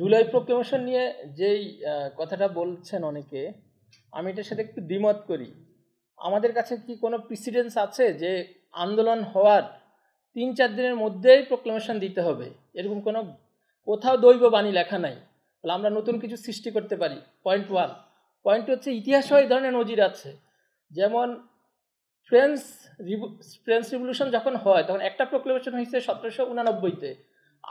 July proclamation নিয়ে যেই কথাটা বলছেন অনেকে, আমি এটার সাথে একটু দ্বিমত করি। আমাদের কাছে কি কোনো প্রিসিডেন্স আছে যে আন্দোলন হওয়ার 3-4 দিনের মধ্যেই প্রক্লেমেশন দিতে হবে? এরকম কোনো কোথাও দৈব বাণী লেখা নাই। তাহলে আমরা নতুন কিছু সৃষ্টি করতে পারি। পয়েন্ট 1। পয়েন্ট 2 হচ্ছে ইতিহাসেও এই ধরনের নজির আছে। যেমন ফ্রেঞ্চ রিভলিউশন যখন হয় তখন একটা প্রক্লেমেশন হয়েছে 1789-তে,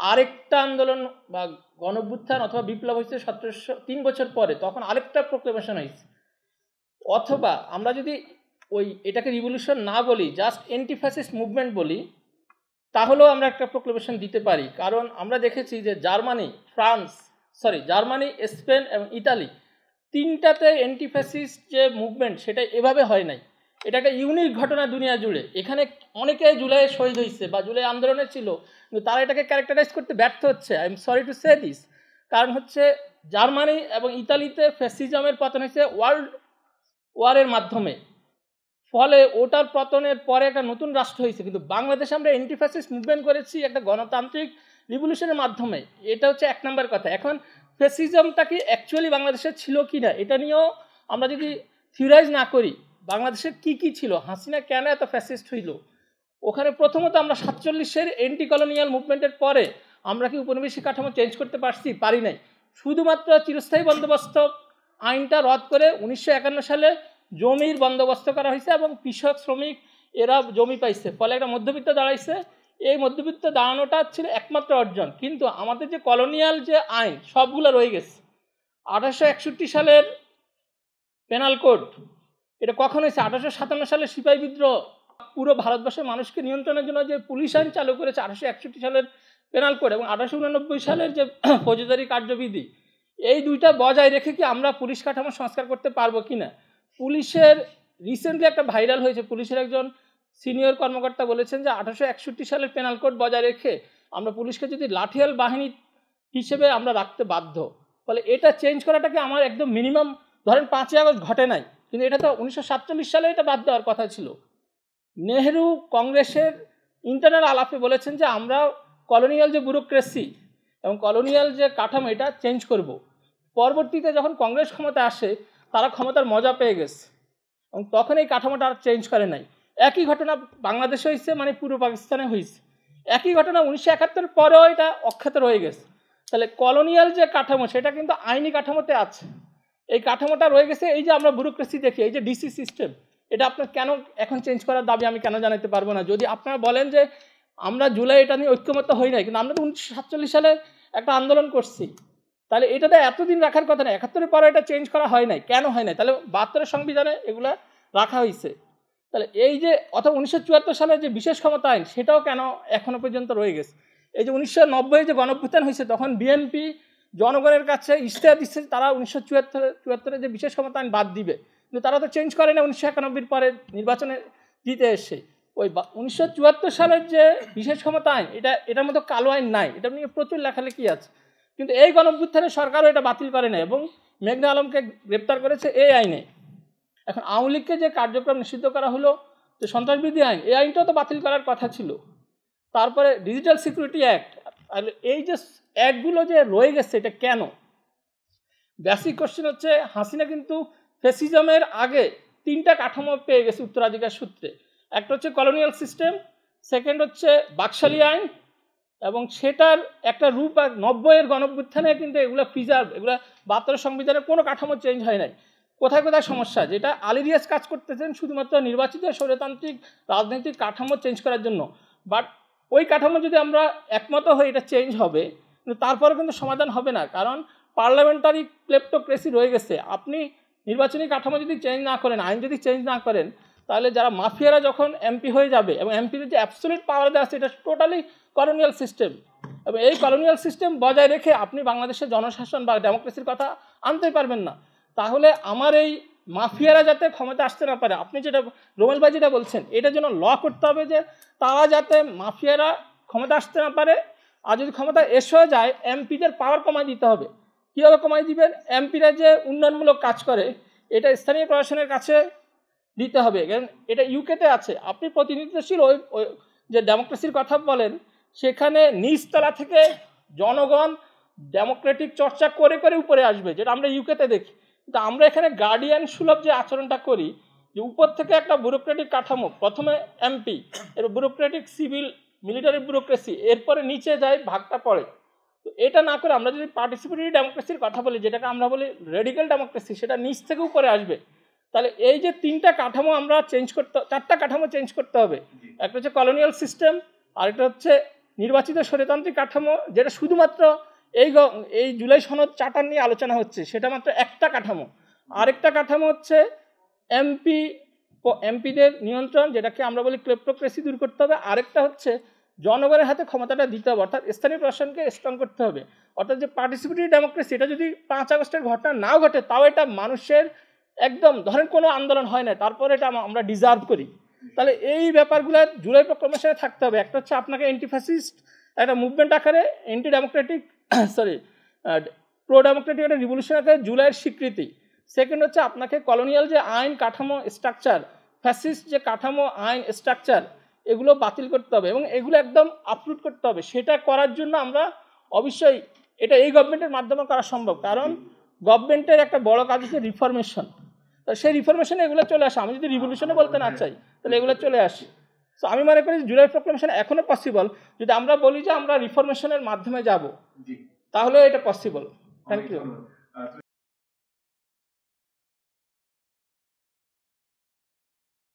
আরেকটা আন্দোলন বা গণঅভ্যুত্থান অথবা বিপ্লব হয়েছে 3 বছর পরে, তখন আরেকটা প্রক্লেমেশন হয়েছে। অথবা আমরা যদি এটাকে রিভলিউশন না বলি, জাস্ট অ্যান্টিফ্যাসিস্ট মুভমেন্ট বলি, তাহলেও আমরা একটা প্রক্লেমেশন দিতে পারি। কারণ আমরা দেখেছি যে জার্মানি, স্পেন এবং ইতালি, তিনটাতে অ্যান্টিফ্যাসিস্ট যে মুভমেন্ট সেটা এভাবে হয় নাই। এটা একটা ইউনিক ঘটনা দুনিয়া জুড়ে। এখানে অনেকে জুলাই শহীদ হয়েছে বা জুলাই আন্দোলনে ছিল, কিন্তু তারা এটাকে ক্যারেক্টারাইজ করতে ব্যর্থ হচ্ছে। I am sorry to say this. কারণ হচ্ছে জার্মানি এবং ইতালিতে ফ্যাসিজমের পতন হয়েছে ওয়ার্ল্ড ওয়ারের মাধ্যমে, ফলে ওটার পতনের পরে একটা নতুন রাষ্ট্র হয়েছে। কিন্তু বাংলাদেশে আমরা অ্যান্টিফ্যাসিস্ট মুভমেন্ট করেছি একটা গণতান্ত্রিক রিভলিউশনের মাধ্যমে। এটা হচ্ছে 1 নম্বর কথা। এখন ফ্যাসিজমটা কি অ্যাকচুয়ালি বাংলাদেশে ছিল কি না, এটা নিয়েও আমরা যদি থিওরাইজ না করি, বাংলাদেশের কি ছিল, হাসিনা কেন এত ফ্যাসিস্ট হইল, ওখানে প্রথমত আমরা 47-এর অ্যান্টি কলোনিয়াল মুভমেন্টের পরে আমরা কি উপনিবেশিক কাঠামো চেঞ্জ করতে পারি নাই। শুধুমাত্র চিরস্থায়ী বন্দোবস্ত আইনটা রদ করে 1951 সালে জমির বন্দোবস্ত করা হয়েছে এবং কৃষক শ্রমিক এরা জমি পাইছে, ফলে একটা মধ্যবিত্ত দাঁড়াইছে। এই মধ্যবিত্ত দাঁড়ানোটা ছিল একমাত্র অর্জন। কিন্তু আমাদের যে কলোনিয়াল যে আইন সবগুলো রয়ে গেছে। 1861 সালের পেনাল কোড, এটা কখন হয়েছে? 1857 সালে সিপাহী বিদ্রোহ পুরো ভারতবর্ষের মানুষকে নিয়ন্ত্রণের জন্য যে পুলিশ আইন চালু করেছে 1861 সালের পেনাল কোড, এবং 1889 সালের যে ফৌজদারি কার্যবিধি, এই দুইটা বজায় রেখে কি আমরা পুলিশ কাঠামো সংস্কার করতে পারবো কি না? পুলিশের রিসেন্টলি একটা ভাইরাল হয়েছে, পুলিশের একজন সিনিয়র কর্মকর্তা বলেছেন যে 1861 সালের পেনাল কোড বজায় রেখে আমরা পুলিশকে যদি লাঠিয়াল বাহিনী হিসেবে আমরা রাখতে বাধ্য। ফলে এটা চেঞ্জ করাটাকে আমার একদম মিনিমাম, ধরেন 5ই আগস্ট ঘটে নাই, কিন্তু এটা তো 1947 সালে এটা বাদ দেওয়ার কথা ছিল। নেহেরু কংগ্রেসের ইন্টারনাল আলাপে বলেছেন যে আমরা কলোনিয়াল যে ব্যুরোক্রেসি এবং কলোনিয়াল যে কাঠামো এটা চেঞ্জ করব। পরবর্তীতে যখন কংগ্রেস ক্ষমতা আসে, তারা ক্ষমতার মজা পেয়ে গেছে এবং তখন এই কাঠামোটা আর চেঞ্জ করে নাই। একই ঘটনা বাংলাদেশে হয়েছে, মানে পূর্ব পাকিস্তানে হয়েছে। একই ঘটনা 1971 পরেও এটা অক্ষত রয়ে গেছে। তাহলে কলোনিয়াল যে কাঠামো সেটা কিন্তু আইনি কাঠামোতে আছে, এই কাঠামোটা রয়ে গেছে। এই যে আমরা ব্যুরোক্রেসি দেখি, এই যে ডিসি সিস্টেম, এটা আপনার কেন এখন চেঞ্জ করার দাবি আমি কেন জানাতে পারবো না? যদি আপনারা বলেন যে আমরা জুলাই এটা নিয়ে ঐক্যমত হই নাই, কিন্তু আমরা তো 1947 সালে একটা আন্দোলন করছি, তাহলে এটাতে এতদিন রাখার কথা না। 71-এর পরে এটা চেঞ্জ করা হয় নাই, কেন হয় নাই? তাহলে 72-এর সংবিধানে এগুলা রাখা হয়েছে। তাহলে এই যে অথবা 1974 সালের যে বিশেষ ক্ষমতা আইন, সেটাও কেন এখনো পর্যন্ত রয়ে গেছে? এই যে 1990 যে গণঅভ্যুত্থান হয়েছে, তখন বিএনপি জনগণের কাছে ইশতেহার দিচ্ছে তারা 1974 যে বিশেষ ক্ষমতা আইন বাদ দিবে, কিন্তু তারা তো চেঞ্জ করে না 1991 পরে নির্বাচনে জিতে এসে। ওই 1974 সালের যে বিশেষ ক্ষমতা আইন, এটার মতো কালো আইন নাই, এটা নিয়ে প্রচুর লেখালেখি আছে। কিন্তু এই গণঅভ্যুত্থানে সরকারও এটা বাতিল করে না এবং মেঘনা আলমকে গ্রেপ্তার করেছে এই আইনে। এখন আওয়ামী লীগকে যে কার্যক্রম নিষিদ্ধ করা হলো, যে সন্ত্রাসবিরোধী আইন, এই আইনটাও তো বাতিল করার কথা ছিল। তারপরে ডিজিটাল সিকিউরিটি অ্যাক্ট, আর এই যে অ্যাক্টগুলো যে রয়ে গেছে, এটা কেন? বেসিক কোশ্চেন হচ্ছে, হাসিনা কিন্তু ফ্যাসিজমের আগে 3টা কাঠামো পেয়ে গেছে উত্তরাধিকার সূত্রে। একটা হচ্ছে কলোনিয়াল সিস্টেম, সেকেন্ড হচ্ছে বাকশালী আইন, এবং সেটার একটা রূপ 90-এর গণঅভ্যুত্থানে কিন্তু এগুলো প্রিজার্ভ, এগুলো 72-এর সংবিধানের কোনো কাঠামো চেঞ্জ হয় নাই। কোথায় কোথায় সমস্যা, যেটা আলী রিয়াজ কাজ করতেছেন শুধুমাত্র নির্বাচিত স্বৈরতান্ত্রিক রাজনৈতিক কাঠামো চেঞ্জ করার জন্য। বাট ওই কাঠামো যদি আমরা একমত হই এটা চেঞ্জ হবে, কিন্তু তারপরে কিন্তু সমাধান হবে না, কারণ পার্লামেন্টারি ক্লেপ্টোক্রেসি রয়ে গেছে। আপনি নির্বাচনী কাঠামো যদি চেঞ্জ না করেন, আইন যদি চেঞ্জ না করেন, তাহলে যারা মাফিয়ারা যখন এমপি হয়ে যাবে, এবং এমপিদের যে অ্যাবসলিউট পাওয়ার দেওয়া আছে, এটা টোটালি কলোনিয়াল সিস্টেম। এবং এই কলোনিয়াল সিস্টেম বজায় রেখে আপনি বাংলাদেশের জনশাসন বা ডেমোক্রেসির কথা আনতে পারবেন না। তাহলে আমার এই মাফিয়ারা যাতে ক্ষমতা আসতে না পারে, আপনি যেটা রোমেল ভাই যেটা বলছেন, এটার জন্য ল করতে হবে যে তারা যাতে মাফিয়ারা ক্ষমতা আসতে না পারে। আর যদি ক্ষমতা এসেও যায়, এমপিদের পাওয়ার কমাই দিতে হবে। কীভাবে কমাই দিবেন? এমপিরা যে উন্নয়নমূলক কাজ করে, এটা স্থানীয় প্রশাসনের কাছে দিতে হবে। কারণ এটা ইউকেতে আছে। আপনি প্রতিনিধিত্বশীল ওই যে ডেমোক্রেসির কথা বলেন, সেখানে নিচতলা থেকে জনগণ ডেমোক্রেটিক চর্চা করে করে উপরে আসবে, যেটা আমরা ইউকেতে দেখি। কিন্তু আমরা এখানে গার্ডিয়ান সুলভ যে আচরণটা করি, যে উপর থেকে একটা ব্যুরোক্রেটিক কাঠামো, প্রথমে এমপি, এর ব্যুরোক্রেটিক সিভিল মিলিটারি ব্যুরোক্রেসি, এরপরে নিচে যায় ভাগটা পড়ে। তো এটা না করে আমরা যদি পার্টিসিপেটরি ডেমোক্রেসির কথা বলি, যেটাকে আমরা বলি রেডিক্যাল ডেমোক্রেসি, সেটা নিচ থেকে উপরে আসবে। তাহলে এই যে তিনটা কাঠামো আমরা চেঞ্জ করতে, চারটা কাঠামো চেঞ্জ করতে হবে। একটা হচ্ছে কলোনিয়াল সিস্টেম, আরেকটা হচ্ছে নির্বাচিত স্বৈরতান্ত্রিক কাঠামো, যেটা শুধুমাত্র এই জুলাই সনদ চার্টার নিয়ে আলোচনা হচ্ছে, সেটা মাত্র একটা কাঠামো। আরেকটা কাঠামো হচ্ছে এমপিদের নিয়ন্ত্রণ, যেটাকে আমরা বলি ক্লেপ্টোক্রেসি, দূর করতে হবে। আরেকটা হচ্ছে জনগণের হাতে ক্ষমতাটা দিতে হবে, অর্থাৎ স্থানীয় প্রশাসনকে স্ট্রং করতে হবে। অর্থাৎ যে পার্টিসিপেটরি ডেমোক্রেসি, এটা যদি 5 আগস্টের ঘটনা নাও ঘটে, তাও এটা মানুষের একদম, ধরেন কোনো আন্দোলন হয় না, তারপরে এটা আমরা ডিজার্ভ করি। তাহলে এই ব্যাপারগুলো জুলাই প্রক্লেমেশনে থাকতে হবে। একটা হচ্ছে আপনাকে অ্যান্টিফ্যাসিস্ট একটা মুভমেন্ট আকারে, অ্যান্টি ডেমোক্রেটিক প্রো ডেমোক্রেটিক একটা রিভলিউশন আকারে জুলাইয়ের স্বীকৃতি। সেকেন্ড হচ্ছে আপনাকে কলোনিয়াল যে আইন কাঠামো স্ট্রাকচার, ফ্যাসিস্ট যে কাঠামো আইন স্ট্রাকচার, এগুলো বাতিল করতে হবে এবং এগুলো একদম আপরুট করতে হবে। সেটা করার জন্য আমরা অবশ্যই, এটা এই গভর্নমেন্টের মাধ্যমে করা সম্ভব, কারণ গভর্নমেন্টের একটা বড় কাজ হচ্ছে রিফরমেশন। তো সেই রিফরমেশনে এগুলো চলে আসে। আমি যদি রিভলিউশনে বলতে না চাই, তাহলে এগুলো চলে আসে। সো আমি মনে করি জুলাই প্রক্লেমেশন এখনও পসিবল। যদি আমরা বলি যে আমরা রিফরমেশনের মাধ্যমে যাব, তাহলে এটা পসিবল। Thank you.